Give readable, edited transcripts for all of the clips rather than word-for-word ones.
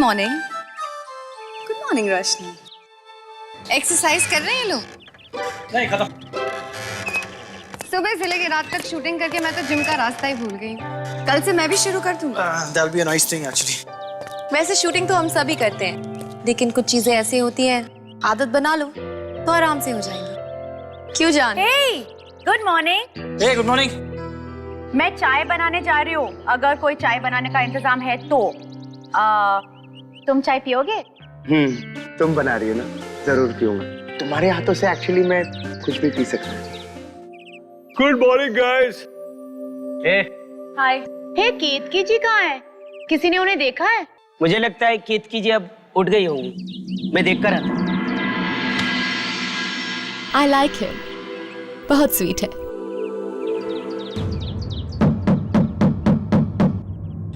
Morning. Good morning रोशनी। Exercise कर रहे हैं ये लोग? नहीं, खत्म। सुबह से लेके रात तक शूटिंग करके मैं तो जिम का रास्ता ही भूल गई। कल से मैं भी शुरू कर दूंगा। That'll be a nice thing actually. वैसे शूटिंग तो हम सभी करते हैं, लेकिन कुछ चीजें ऐसी होती हैं, आदत बना लो तो आराम से हो जाएंगी। क्यों जान? Hey, good morning. Hey, good morning. मैं चाय बनाने जा रही हूँ। अगर कोई चाय बनाने का इंतजाम है तो तुम चाय पियोगे? तुम बना रही हो ना, जरूर पीऊंगा। तुम्हारे हाथों से एक्चुअली मैं कुछ भी पी सकता हूँ। Good morning, guys. Hey. हाय। हे, केतकी जी कहाँ है? किसी ने उन्हें देखा है? मुझे लगता है केतकी जी अब उठ गई होंगी। मैं देख कर आता हूँ। आई लाइक हिम, बहुत स्वीट है।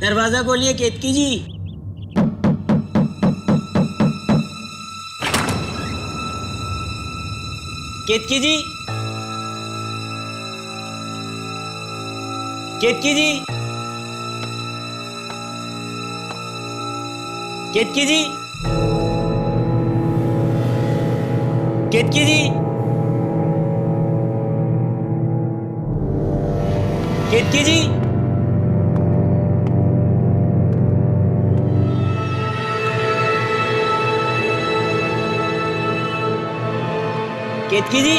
दरवाजा खोलिए केतकी जी। केतकी जी, केतकी जी, केतकी जी, केतकी जी, केतकी जी, केतकी जी,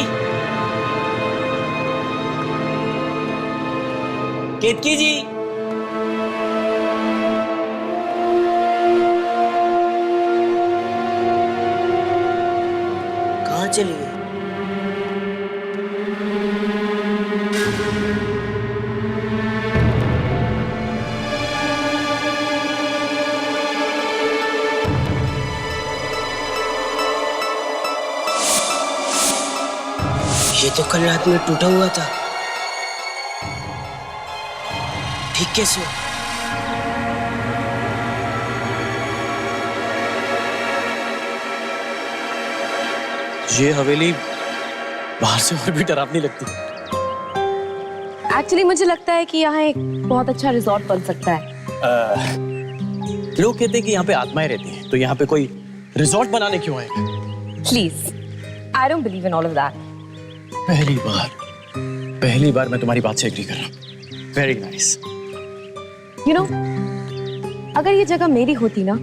केतकी जी, कहाँ चली गई? ये तो कल रात में टूटा हुआ था। ठीक कैसे? ये हवेली बाहर से और भी डरावनी लगती है। एक्चुअली मुझे लगता है कि यहाँ एक बहुत अच्छा रिजॉर्ट बन सकता है। लोग कहते हैं कि यहाँ पे आत्माएं रहती हैं, तो यहाँ पे कोई रिजॉर्ट बनाने क्यों आएगा? Please, I don't believe in all of that. पहली बार मैं तुम्हारी बात से एग्री कर रहा हूँ। Very nice. यू नो, अगर ये जगह मेरी होती ना,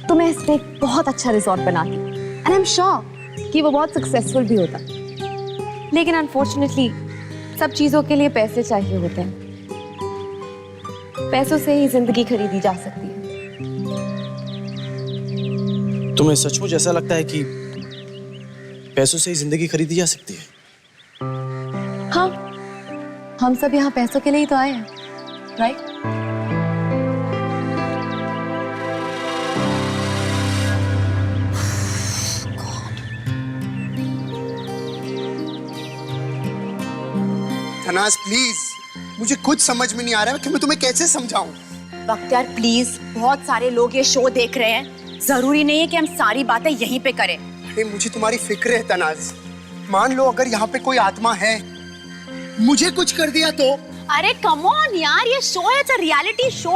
तो मैं इसमें एक बहुत अच्छा रिजॉर्ट बनाती एंड आई एम श्योर कि वो बहुत सक्सेसफुल भी होता। लेकिन अनफॉर्चुनेटली सब चीजों के लिए पैसे चाहिए होते हैं। पैसों से ही जिंदगी खरीदी जा सकती है। तुम्हें सचमुच ऐसा लगता है कि पैसों से ही जिंदगी खरीदी जा सकती है? हाँ, हम सब यहाँ पैसों के लिए ही तो आए हैं, राइट? धनाज प्लीज, मुझे कुछ समझ में नहीं आ रहा है कि मैं तुम्हें कैसे समझाऊं। बख्तियार प्लीज, बहुत सारे लोग ये शो देख रहे हैं। जरूरी नहीं है कि हम सारी बातें यहीं पे करें। अरे मुझे तुम्हारी फिक्र है तनाज। मान लो अगर यहाँ पे कोई आत्मा है, मुझे कुछ कर दिया तो? अरे कम ऑन यार, ये शो है, it's a reality show.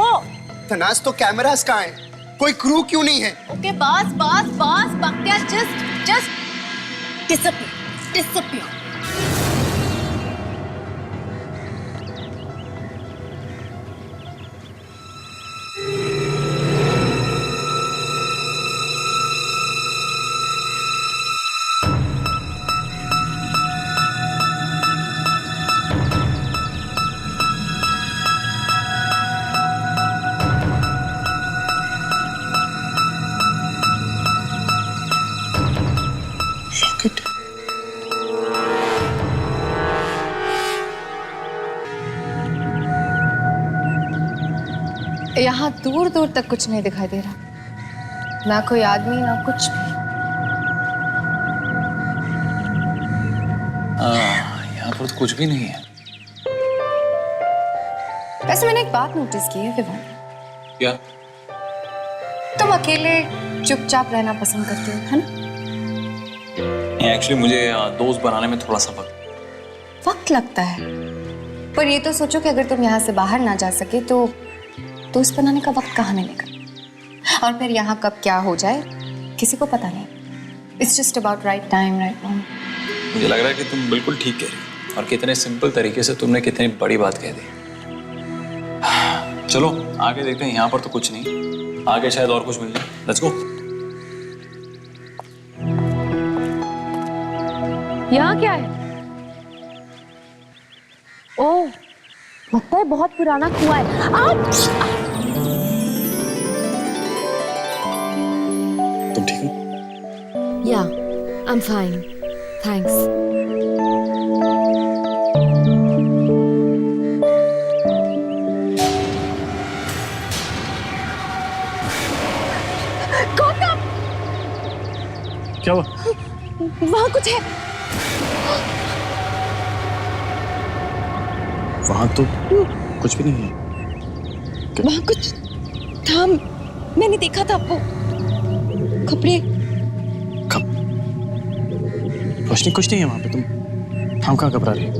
Tanaz तो कैमरास कहाँ हैं? कोई क्रू क्यों नहीं है? ओके बस बस बस बख्तियार, जस्ट डिसअपीयर। यहाँ दूर दूर तक कुछ नहीं दिखाई दे रहा, ना कोई आदमी ना कुछ भी। यहाँ पर कुछ भी नहीं है। वैसे मैंने एक बात नोटिस की है विवान। क्या? तुम अकेले चुपचाप रहना पसंद करते हो, है ना? एक्चुअली मुझे दोस्त बनाने में थोड़ा सा वक्त लगता है, पर ये तो सोचो कि अगर तुम यहाँ से बाहर ना जा सके तो दोस्त बनाने का वक्त कहाँ मिलेगा। और फिर यहाँ कब क्या हो जाए किसी को पता नहीं। It's just about right time right moment. मुझे लग रहा है कि तुम बिल्कुल ठीक कह रही हो और कितने सिंपल तरीके से तुमने कितनी बड़ी बात कह दी। चलो आगे देखते हैं, यहाँ पर तो कुछ नहीं, आगे शायद और कुछ मिल जाए। Let's go. यहाँ क्या है? ओह, लगता है बहुत पुराना कुआं है। तुम ठीक हो? या, आई एम फाइन, थैंक्स। क्या हुआ? वहाँ कुछ है। वहां तो कुछ भी नहीं है। वहाँ कुछ था, मैंने देखा था वो कपड़े। कब? रोशनी कुछ नहीं है वहां पे, तुम हम कहाँ घबरा रही हो?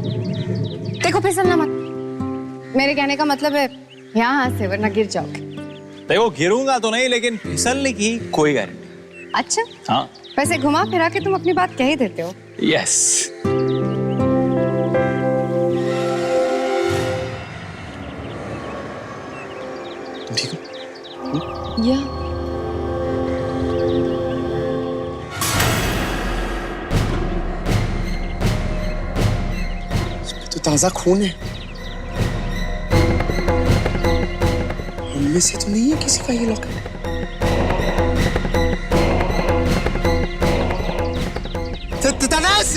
देखो फिसलना मत, मेरे कहने का मतलब है यहाँ से वरना गिर जाओगे। देखो गिरूंगा तो नहीं, लेकिन फिसलने की कोई गारंटी। अच्छा, हाँ वैसे घुमा फिरा के तुम अपनी बात कह ही देते हो। यस। तुम ठीक हो? या तो ताजा खून है, उनमें से तो नहीं है किसी का ये लॉकेट। तनास,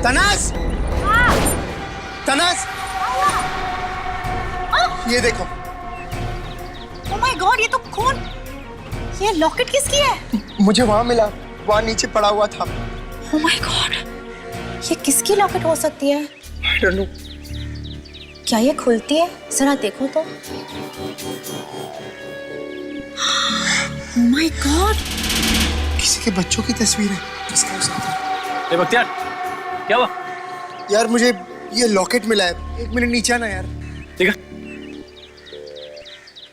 तनास, तनास, ये देखो। ओह माय गॉड, ये तो खून। ये लॉकेट किसकी है? मुझे वहां मिला, वहां नीचे पड़ा हुआ था। ओह माय गॉड, ये किसकी लॉकेट हो सकती है? I don't know। क्या ये खुलती है? जरा देखो तो। ओह माय गॉड, किसी के बच्चों की तस्वीर है। किसका हो सकता है? ए बख्तियार, क्या हुआ? यार मुझे ये लॉकेट मिला है, 1 मिनट नीचे आना यार। देखा?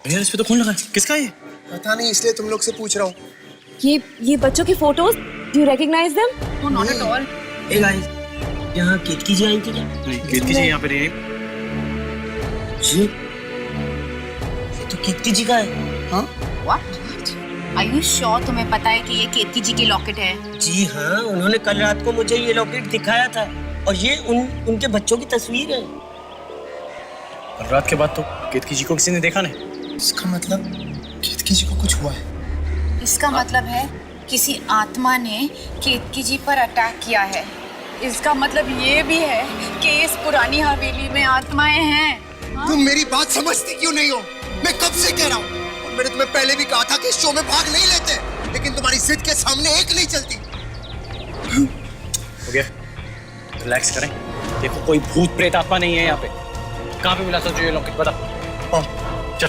यार इस पे तो खून लगा है, किसका है ये? पता नहीं, इसलिए तुम लोग से पूछ रहा हूँ। ये बच्चों की photos, do you recognize them? Not at all. Hey guys, यहाँ केतकी जी आई थी क्या? नहीं, केतकी जी यहाँ पे नहीं है। ये तो केतकी जी का है। हाँ? व्हाट? आर यू श्योर तुम्हें पता है कि ये केतकी जी की लॉकेट है? जी हाँ, उन्होंने कल रात को मुझे ये लॉकेट दिखाया था और ये उनके बच्चों की तस्वीर है। और रात के बाद तो केतकी जी को किसी ने देखा नहीं। इसका मतलब केतकी जी को कुछ हुआ है। इसका मतलब है किसी आत्मा ने केतकी जी पर अटैक किया है। इसका मतलब ये भी है कि इस पुरानी हवेली में आत्माएं हैं। तुम मेरी बात समझती क्यों नहीं हो? मैं कब से कह रहा हूँ, और मैंने तुम्हें पहले भी कहा था कि इस शो में भाग नहीं लेते, लेकिन तुम्हारी जिद के सामने एक नहीं चलती। हो गया, रिलैक्स करें। देखो कोई भूत प्रेत आत्मा नहीं है यहाँ पे। कहाँ पे मिला था ये लॉकेट, बता। हाँ। चल।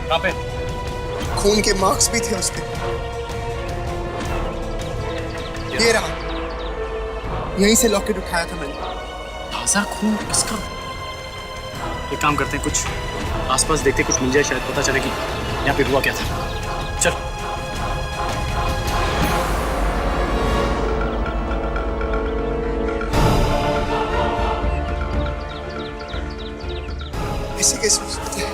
कहाँ पे? खून के मार्क्स भी थे उस पे। ये रहा, यहीं से लॉकेट उठाया था मैंने। ताजा खून किसका? एक काम करते हैं, कुछ आसपास देखते, कुछ मिल जाए, शायद पता चले कि यहाँ पे हुआ क्या था। चल। ऐसे कैसे हो सकता है?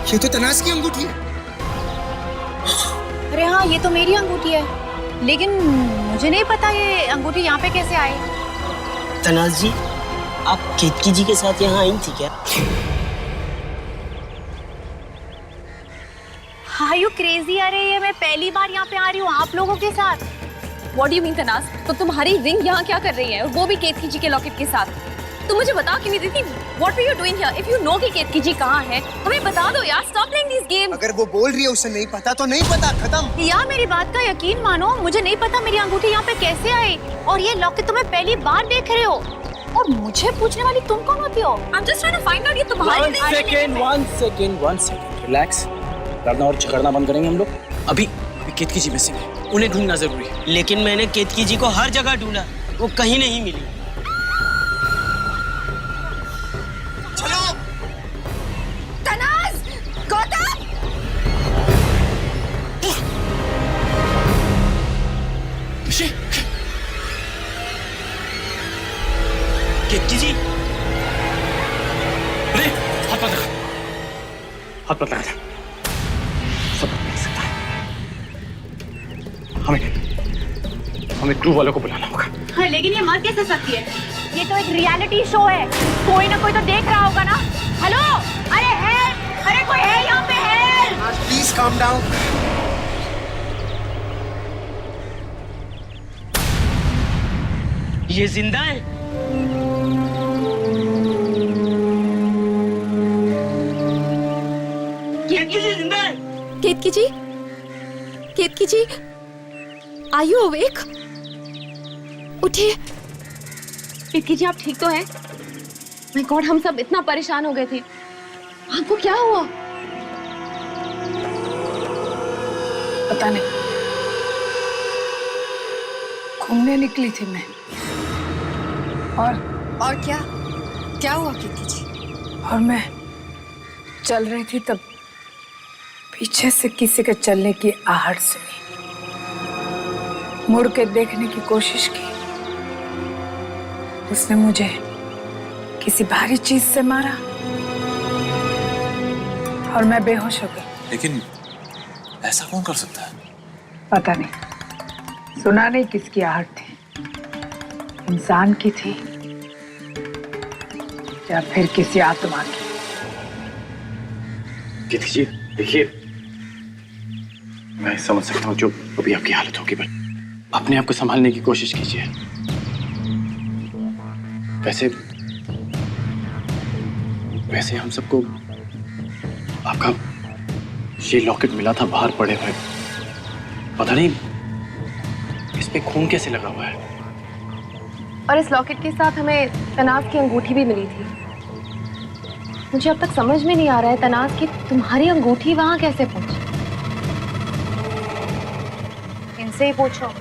ये तो तनास की अंगूठी है। अरे हाँ, ये तो मेरी अंगूठी है, लेकिन मुझे नहीं पता ये अंगूठी यहाँ पे कैसे आई। तनाज जी, आप केतकी जी के साथ यहाँ आई थी क्या? Are you crazy? अरे ये मैं पहली बार यहाँ पे आ रही हूँ आप लोगों के साथ। What do you mean, Tanaz? तो तुम्हारी रिंग यहाँ क्या कर रही है, और वो भी केतकी जी के लॉकेट के साथ? तुम मुझे बता क्यों नहीं देती? What were you doing here? If you know कि केतकी जी कहाँ है, हमें बता दो यार। Stop playing these games. अगर वो बोल रही है उसे नहीं पता तो नहीं पता, खत्म। यार मेरी बात का यकीन मानो, मुझे नहीं पता मेरी अंगूठी यहाँ पे कैसे आई, और ये लॉकेट तुम्हें पहली बार देख रहे हो, और मुझे पूछने वाली तुम कौन होती हो? I'm just trying to find out ये तुम्हारी one second, रिलैक्स। लड़ना और झगड़ना बंद करेंगे हम लोग। अभी केतकी जी मिसिंग है, उन्हें ढूंढना जरूरी है। लेकिन मैंने केतकी जी को हर जगह ढूंढा, वो कहीं नहीं मिली। चलो। तनाज, गौतम, केतकी जी, अरे हाथ मत लगा, हाथ मत लगा, सब मिल सकता है। हमें क्रू वालों को बुलाना होगा। हाँ, लेकिन ये मर कैसे सकती है? ये तो एक रियलिटी शो है, कोई ना कोई तो देख रहा होगा ना। हेलो, अरे हेल्प, अरे कोई है यहाँ पे, हेल्प। Please calm down. ये जिंदा है? केतकी जी जिंदा है? केतकी जी, केतकी जी, आर यू अवेक? उठिए। केतकी जी, आप ठीक तो हैं? माय गॉड, हम सब इतना परेशान हो गए थे। आपको क्या हुआ? पता नहीं, घूमने निकली थी मैं, और क्या क्या हुआ केतकी जी? और मैं चल रही थी तब पीछे से किसी के चलने की आहट सुनी। मुड़ के देखने की कोशिश की, उसने मुझे किसी भारी चीज से मारा और मैं बेहोश हो गई। लेकिन ऐसा कौन कर सकता है? पता नहीं, सुना नहीं किसकी आहट थी, इंसान की थी या फिर किसी आत्मा की। केतकी जी देखिए, मैं समझ सकता हूँ जो अभी आपकी हालत होगी, पर अपने आप को संभालने की कोशिश कीजिए। वैसे हम सबको आपका ये लॉकेट मिला था बाहर पड़े हुए, पता नहीं इस पे खून कैसे लगा हुआ है। और इस लॉकेट के साथ हमें तनाज की अंगूठी भी मिली थी। मुझे अब तक समझ में नहीं आ रहा है तनाज की तुम्हारी अंगूठी वहां कैसे पहुंची। इनसे ही पूछो।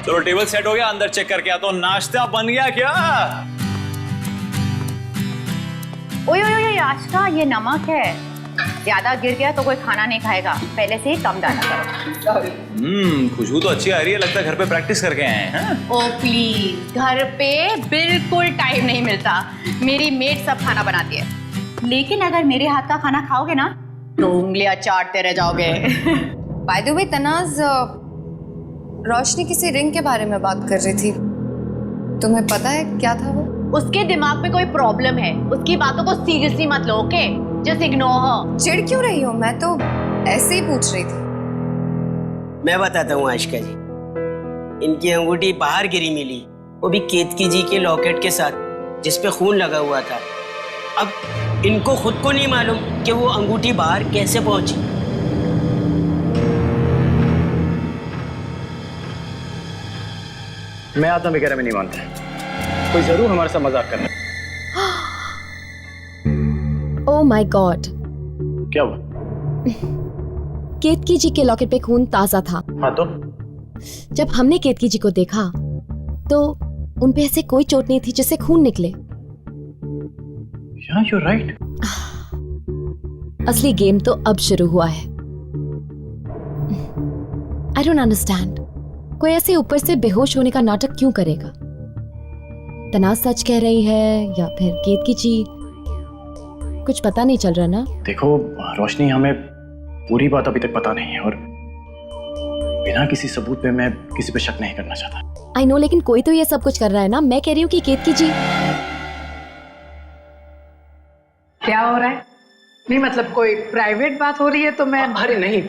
चलो टेबल सेट हो गया, अंदर चेक करके आता हूँ। नाश्ता बन गया क्या? ओए ओए ओए आशका, ये नमक है, ज्यादा गिर गया तो कोई खाना नहीं खाएगा, पहले से ही कम डाला करो। खुशबू तो अच्छी आ रही है, लगता है घर पे प्रैक्टिस करके आए हैं। ओ प्लीज, घर पे बिल्कुल टाइम नहीं मिलता, मेरी मेड सब खाना बनाती है, लेकिन अगर मेरे हाथ का खाना खाओगे ना तो उंगलियां चाटते रह जाओगे। बाय द वे तनाज, रोशनी किसी रिंग के बारे में बात कर रही थी, तुम्हें पता है क्या था वो? उसके दिमाग में कोई प्रॉब्लम है, उसकी बातों को सीरियसली मत लो, ओके? Just ignore her. चिढ़ क्यों रही हो? मैं तो ऐसे ही पूछ रही थी। मैं बताता हूँ आशिका जी, इनकी अंगूठी बाहर गिरी मिली, वो भी केतकी जी के लॉकेट के साथ जिसपे खून लगा हुआ था। अब इनको खुद को नहीं मालूम कि वो अंगूठी बाहर कैसे पहुंची। मैं आत्मा वगैरह में नहीं मानता, कोई जरूर हमारे साथ मजाक कर रहा है। ओह माय गॉड, क्या हुआ? केतकी जी के लॉकेट पे खून ताजा था। हाँ तो जब हमने केतकी जी को देखा तो उन पे ऐसे कोई चोट नहीं थी जिससे खून निकले। Yeah, you're right. असली गेम तो अब शुरू हुआ है। आई डोंट अंडरस्टैंड, कोई ऐसे ऊपर से बेहोश होने का नाटक क्यों करेगा? तनाज सच कह रही है या फिर केतकी जी, कुछ पता नहीं चल रहा ना। देखो रोशनी, हमें पूरी बात अभी तक पता नहीं है और बिना किसी सबूत पे मैं किसी पे शक नहीं करना चाहता। आई नो, लेकिन कोई तो ये सब कुछ कर रहा है ना। मैं कह रही हूँ कि केतकी जी। क्या हो रहा है? नहीं मतलब कोई प्राइवेट बात हो रही है तो मैं। अरे नहीं,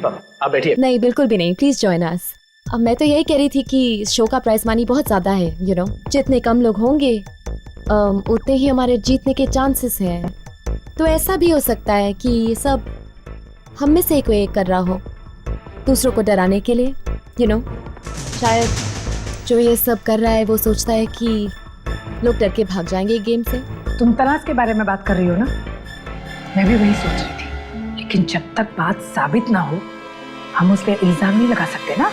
आप बैठिए। नहीं, बिल्कुल भी नहीं, प्लीज जॉइन अस। अब मैं तो यही कह रही थी कि इस शो का प्राइस मनी बहुत ज्यादा है, यू नो। जितने कम लोग होंगे उतने ही हमारे जीतने के चांसेस हैं। तो ऐसा भी हो सकता है कि ये सब हम में से कोई एक कर रहा हो, दूसरों को डराने के लिए, यू नो। शायद जो ये सब कर रहा है वो सोचता है कि लोग डर के भाग जाएंगे गेम से। तुम तनाज के बारे में बात कर रही हो ना? मैं भी वही सोच रही थी, लेकिन जब तक बात साबित ना हो हम उस पर इल्जाम नहीं लगा सकते ना।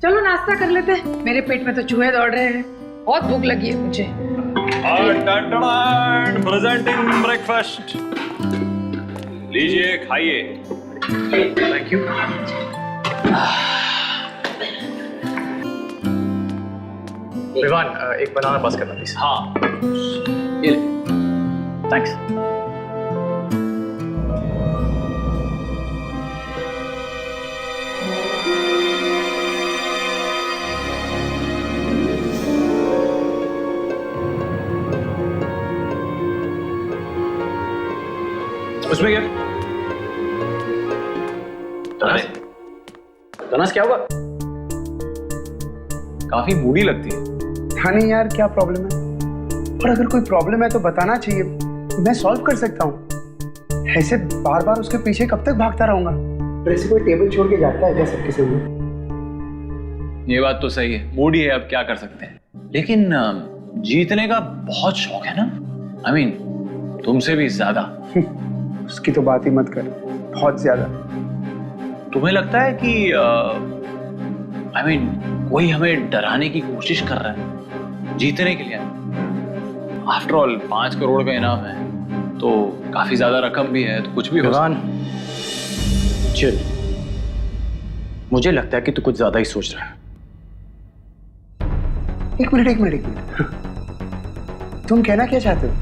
चलो नाश्ता कर लेते हैं, मेरे पेट में तो चूहे दौड़ रहे हैं, बहुत भूख लगी है मुझे। प्रेजेंटिंग ब्रेकफास्ट, लीजिए खाइए। Thank you. विवान, एक बनाना पास करना प्लीज। हाँ, ये ले। थैंक्स। उसमें क्या? तनाज, तनाज क्या होगा? काफी मूडी लगती है। हाँ नहीं यार, क्या प्रॉब्लम है? और अगर कोई प्रॉब्लम है तो बताना चाहिए, मैं सॉल्व कर सकता हूँ। ऐसे बार बार उसके पीछे कब तक भागता रहूंगा? तो ऐसे कोई टेबल छोड़ के जाता है क्या सबके सामने? ये बात तो सही है, मूडी है, अब क्या कर सकते हैं। लेकिन जीतने का बहुत शौक है ना, I mean, तुमसे भी ज्यादा। उसकी तो बात ही मत कर, बहुत ज्यादा। तुम्हें लगता है कि I mean, कोई हमें डराने की कोशिश कर रहा है जीतने के लिए? आफ्टर ऑल 5 करोड़ का इनाम है, तो काफी ज्यादा रकम भी है, तो कुछ भी हो सकता है। चिल, मुझे लगता है कि तू कुछ ज्यादा ही सोच रहा है। एक मिनट। तुम कहना क्या चाहते हो?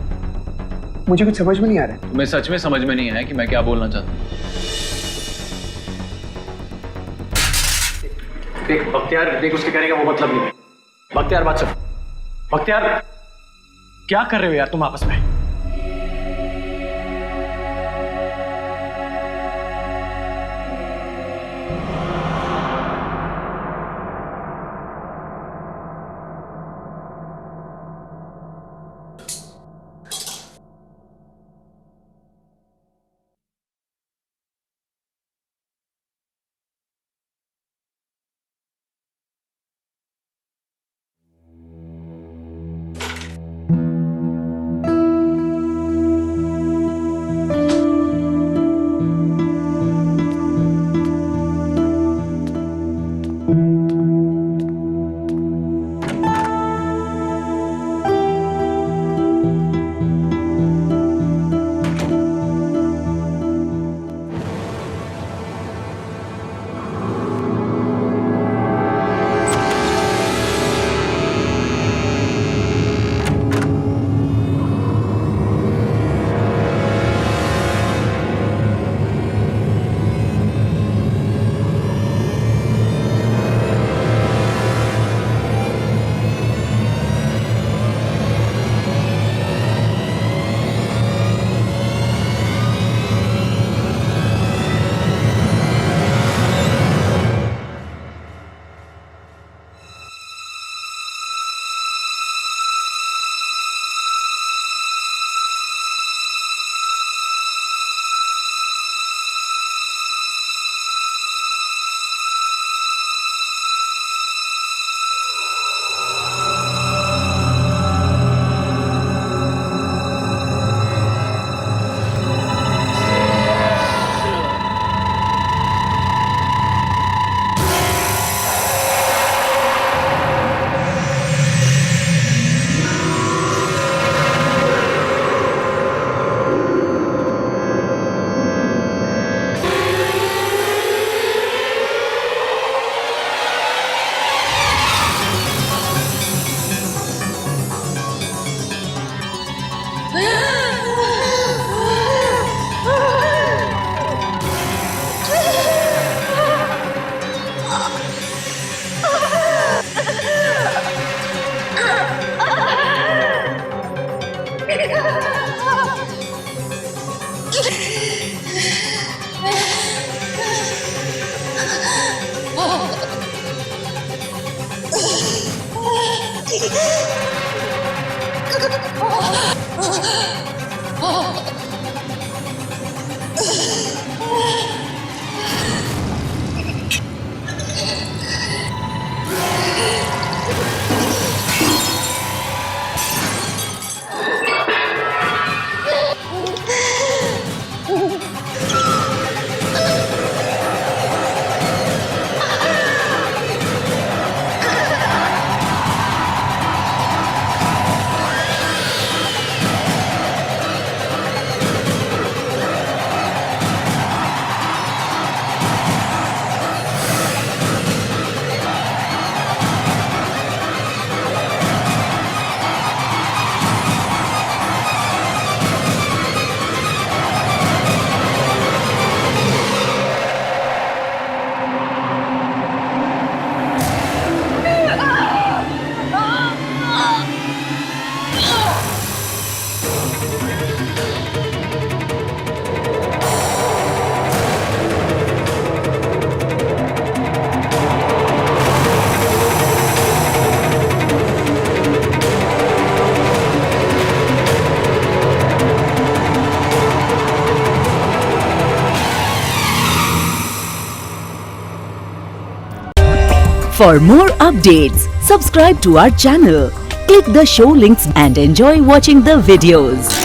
मुझे कुछ समझ में नहीं आ रहा है। तुम्हें सच में समझ में नहीं आया कि मैं क्या बोलना चाहता हूँ? देख बख्तियार, देख उसके कहने का वो मतलब नहीं है। बख्तियार बात सुन। बख्तियार, क्या कर रहे हो यार तुम आपस में? For more updates, subscribe to our channel, click the show links and enjoy watching the videos.